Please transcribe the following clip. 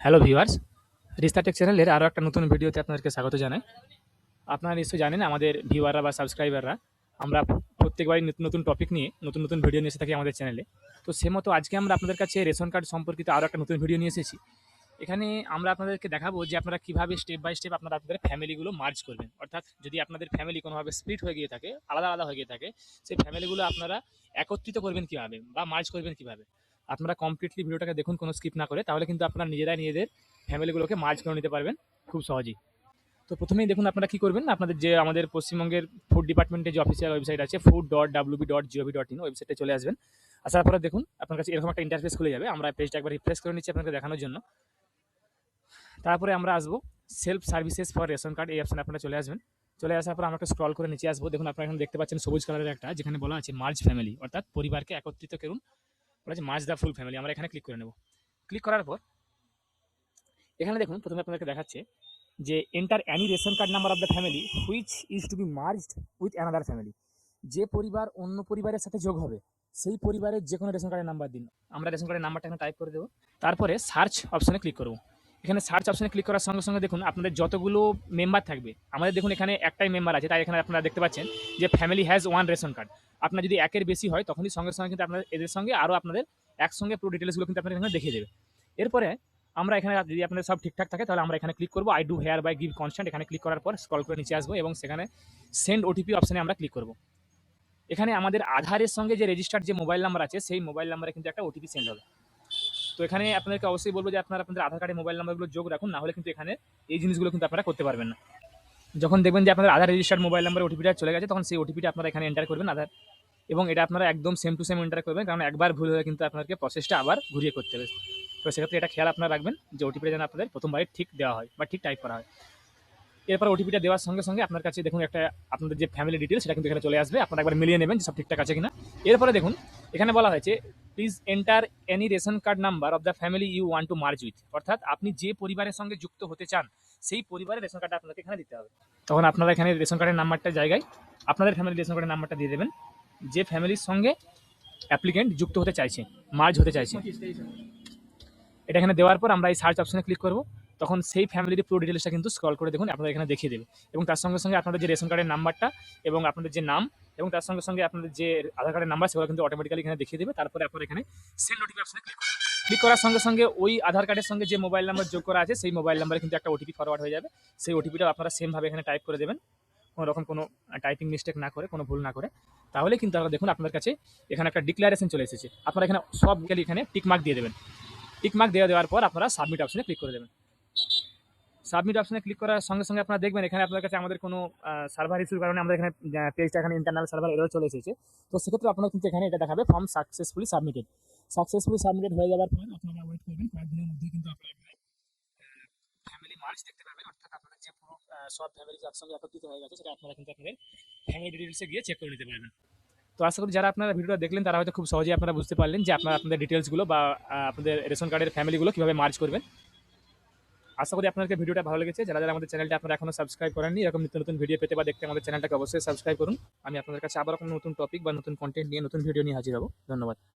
Hello viewers, রিস্তা take চ্যানেলের আরও একটা নতুন ভিডিওতে আপনাদেরকে স্বাগত জানাই। আপনারা নিশ্চয়ই জানেন আমাদের ভিউয়াররা বা সাবস্ক্রাইবাররা আমরা প্রত্যেকবারই নতুন নতুন টপিক নিয়ে নতুন নতুন ভিডিও নিয়ে এসে থাকি আমাদের চ্যানেলে। তো সে মতো আজকে আমরা আপনাদের কাছে রেশন কার্ড সম্পর্কিত আরও একটা নতুন ভিডিও নিয়ে এসেছি। এখানে আমরা আপনাদেরকে দেখাবো যে আপনারা কীভাবে স্টেপ বাই স্টেপ আপনারা আপনাদের ফ্যামিলিগুলো মার্জ করবেন। অর্থাৎ যদি আপনাদের ফ্যামিলি কোনোভাবে স্প্লিট হয়ে গিয়ে থাকে, আলাদা আলাদা হয়ে গিয়ে থাকে, সেই ফ্যামিলিগুলো আপনারা একত্রিত করবেন কীভাবে বা মার্জ করবেন কীভাবে। আপনারা কমপ্লিটলি ভিডিওটাকে দেখুন কোনো স্কিপ না করে, তাহলে কিন্তু আপনারা নিজেরাই নিজেদের ফ্যামিলিগুলোকে মার্জ করে নিতে পারবেন খুব সহজেই। তো প্রথমেই দেখুন আপনারা কী করবেন, আপনাদের যে আমাদের পশ্চিমবঙ্গের ফুড ডিপার্টমেন্টের যে অফিসিয়াল ওয়েবসাইট আছে food.wb.gov.in, ওয়েবসাইটে চলে আসবেন। আসার পরে দেখুন আপনার কাছে এরকম একটা ইন্টারফেস খুলে যাবে। আমরা পেজটা একবার রিফ্রেশ করে নিচ্ছি আপনাকে দেখানোর জন্য। তারপরে আমরা আসবো self services for ration card, এই অপশানে আপনারা চলে আসবেন। চলে আসার পর আমরা একটা স্ক্রল করে নিচে আসবো। দেখুন আপনারা এখানে দেখতে পাচ্ছেন সবুজ কালারের একটা, যেখানে বলা আছে মার্জ ফ্যামিলি, অর্থাৎ পরিবারকে একত্রিত করুন, বলা আছে মার্জ দ্য ফুল ফ্যামিলি। আমরা এখানে ক্লিক করে নেব। ক্লিক করার পর এখানে দেখুন প্রথমে আপনাদেরকে দেখাচ্ছে যে enter any ration card number of the family which is to be merged with another family. যে পরিবার অন্য পরিবারের সাথে যোগ হবে সেই পরিবারের যে কোনো রেশন কার্ডের নাম্বার দিন। আমরা রেশন কার্ডের নাম্বারটা এখানে টাইপ করে দেবো। তারপরে সার্চ অপশনে ক্লিক করবো। এখানে সার্চ অপশনে ক্লিক করার সঙ্গে সঙ্গে দেখুন আপনাদের যতগুলো মেম্বার থাকবে, আমাদের দেখুন এখানে একটাই মেম্বার আছে, তাই এখানে আপনারা দেখতে পাচ্ছেন যে family has one ration card. আপনার যদি একের বেশি হয় তখনই সঙ্গে সঙ্গে কিন্তু আপনাদের এদের সঙ্গে আরও আপনাদের একসঙ্গে পুরো ডিটেলসগুলো কিন্তু আপনাদের এখানে দেখিয়ে দেবে। এরপরে আমরা এখানে যদি আপনাদের সব ঠিকঠাক থাকে তাহলে আমরা এখানে ক্লিক করবো I do hereby give consent. এখানে ক্লিক করার পর স্ক্রল করে নিচে আসবো এবং সেখানে সেন্ড ওটিপি অপশানে আমরা ক্লিক করবো। এখানে আমাদের আধারের সঙ্গে যে রেজিস্টার্ড যে মোবাইল নাম্বার আছে সেই মোবাইল নাম্বারে কিন্তু একটা ওটিপি সেন্ড হবে। তো এখানে আপনাদেরকে অবশ্যই বলবো যে আপনারা আপনাদের আধার কার্ডের মোবাইল নাম্বারগুলো যোগ রাখুন, না হলে কিন্তু এখানে এই জিনিসগুলো কিন্তু আপনারা করতে পারবেন না। যখন দেখবেন যে আপনাদের আধার রেজিস্টার্ড মোবাইল নাম্বার ওটিপিটা চলে গেছে, তখন সেই ওটিপিটা আপনারা এখানে এন্টার করবেন আধার, এবং এটা আপনারা একদম সেম টু সেম এন্টার করবেন, কারণ একবার ভুল হলে কিন্তু আপনাদেরকে প্রসেসটা আবার ঘুরিয়ে করতে হবে। তো সেক্ষেত্রে এটা খেয়াল আপনারা রাখবেন যে ওটিপিটা যেন আপনাদের প্রথমবারে ঠিক দেওয়া হয় বা ঠিক টাইপ করা হয়। এরপর ওটিপিটা দেওয়ার সঙ্গে সঙ্গে আপনার কাছে দেখুন একটা আপনাদের যে ফ্যামিলি ডিটেলস সেটা কিন্তু এখানে চলে আসবে। আপনারা একবার মিলিয়ে নেবেন যে সব ঠিকঠাক আছে কিনা। এরপরে দেখুন এখানে বলা হয়েছে please enter any ration card number of the family you want to merge with. অর্থাৎ আপনি যে পরিবারের সঙ্গে যুক্ত হতে চান সেই পরিবারের রেশন কার্ডটা আপনাকে এখানে দিতে হবে। তখন আপনারা এখানে রেশন কার্ডের নাম্বারটার জায়গায় আপনাদের ফ্যামিলির রেশন কার্ডের নাম্বারটা দিয়ে দেবেন, যে ফ্যামিলির সঙ্গে অ্যাপ্লিকেন্ট যুক্ত হতে চাইছে, মার্জ হতে চাইছে। এটা এখানে দেওয়ার পর আমরা এই সার্চ অপশনে ক্লিক করব। তখন সেই ফ্যামিলির পুরো ডিটেলসটা কিন্তু স্ক্রল করে দেখুন আপনাদের এখানে দেখিয়ে দেবে, এবং তার সঙ্গে সঙ্গে আপনাদের যে রেশন কার্ডের নাম্বারটা এবং আপনাদের যে নাম এবং তার সঙ্গে সঙ্গে আপনাদের যে আধার কার্ডের নাম্বার সেগুলো কিন্তু অটোমেটিক্যালি এখানে দেখিয়ে দেবে। তারপরে আপনারা এখানে সেন্ড ওটিপি অপশনে ক্লিক করুন। ক্লিক করার সঙ্গে সঙ্গে ওই আধার কার্ডের সঙ্গে যে মোবাইল নাম্বার যোগ করা আছে সেই মোবাইল নাম্বারে কিন্তু একটা ওটিপি ফরওয়ার্ড হয়ে যাবে। সেই ওটিপিটাও আপনারা সেমভাবে এখানে টাইপ করে দেবেন, কোনো রকম কোনো টাইপিং মিস্টেক না করে, কোনো ভুল না করে। তাহলে কিন্তু আপনারা দেখুন আপনার কাছে এখানে একটা ডিক্লারেশন চলে এসেছে। আপনারা এখানে সব এখানে টিকমার্ক দিয়ে দেবেন। টিকমার্ক দেওয়ার পর আপনারা সাবমিট অপশনে ক্লিক করে দেবেন। সাবমিট অপশনে ক্লিক করার সঙ্গে সঙ্গে আপনারা দেখবেন এখানে আপনার কাছে আমাদের কোনো সার্ভার ইস্যুর কারণে আমাদের এখানে পেজটা এখানে ইন্টারনাল সার্ভার এরর চলে এসেছে। তো সেক্ষেত্রে আপনারা কিন্তু এখানে এটা দেখাবে form successfully submitted. Successfully submitted হয়ে যাওয়ার পর আপনারা ওয়েট করবেন, কয়েকদিনের মধ্যেই কিন্তু আপনারা ফ্যামিলি মার্জ দেখতে পাবেন। অর্থাৎ আপনাদের যে পুরো সব ফ্যামিলি একসঙ্গে একত্রিত হয়ে গেছে সেটা আপনারা কিন্তু আপনাদের ফ্যামিলি ডিটেলসে গিয়ে চেক করে নিতে পারবেন। তো আশা করি যারা আপনারা ভিডিওটা দেখলেন তারা হয়তো খুব সহজেই আপনারা বুঝতে পারলেন যে আপনারা আপনাদের ডিটেলসগুলো বা আপনাদের রেশন কার্ডের ফ্যামিলিগুলো কীভাবে মার্জ করবেন। আশা করি আপনাদের ভিডিওটা ভালো লেগেছে। যারা যারা আমাদের চ্যানেলটা আপনারা এখনো সাবস্ক্রাইব করেননি, এরকম নিত্য নতুন ভিডিও পেতে বা দেখতে আমাদের চ্যানেলটাকে অবশ্যই সাবস্ক্রাইব করুন। আমি আপনাদের কাছে আবার কোনো নতুন টপিক বা নতুন কন্টেন্ট নিয়ে নতুন ভিডিও নিয়ে হাজির হব। ধন্যবাদ।